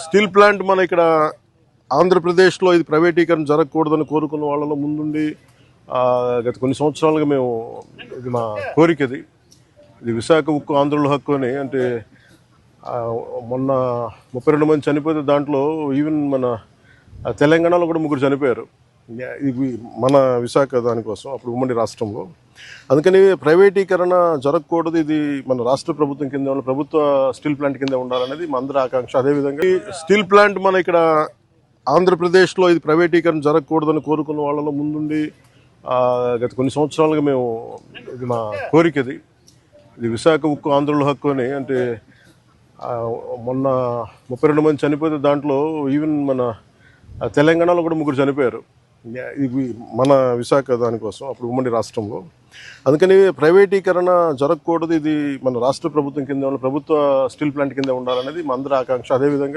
Steel plant మన ఇక్కడ ఆంధ్రప్రదేశ్లో ఇది ప్రైవేటీకరణ జరగకూడదని కోరుకున్న వాళ్ళలో ముందుండి గత కొన్ని సంవత్సరాలుగా మేము ఇది మా కోరిక ఇది విశాఖ ఉక్కు ఆంధ్రుల హక్కు అని. అంటే మొన్న 32 మంది చనిపోతే దాంట్లో ఈవెన్ మన తెలంగాణలో కూడా 3 చనిపోయారు. ఇది మన విశాఖ దానికోసం అప్పుడు ఉమ్మడి రాష్ట్రంలో. అందుకని ప్రైవేటీకరణ జరగకూడదు, ఇది మన రాష్ట్ర ప్రభుత్వం కింద ప్రభుత్వ స్టీల్ ప్లాంట్ కింద ఉండాలనేది మా అందరి ఆకాంక్ష. అదేవిధంగా స్టీల్ ప్లాంట్ మన ఇక్కడ ఆంధ్రప్రదేశ్లో ఇది ప్రైవేటీకరణ జరగకూడదని కోరుకున్న వాళ్ళలో ముందుండి గత కొన్ని సంవత్సరాలుగా మేము ఇది మా కోరిక ఇది విశాఖ ఉక్కు ఆంధ్రుల హక్కు అని. అంటే మొన్న 32 మంది చనిపోతే దాంట్లో ఈవెన్ మన తెలంగాణలో కూడా 3 చనిపోయారు. ఇది మన విశాఖ దానికోసం అప్పుడు ఉమ్మడి రాష్ట్రంలో. అందుకని ప్రైవేటీకరణ జరగకూడదు, ఇది మన రాష్ట్ర ప్రభుత్వం కింద ప్రభుత్వ స్టీల్ ప్లాంట్ కింద ఉండాలనేది మా అందరి ఆకాంక్ష. అదేవిధంగా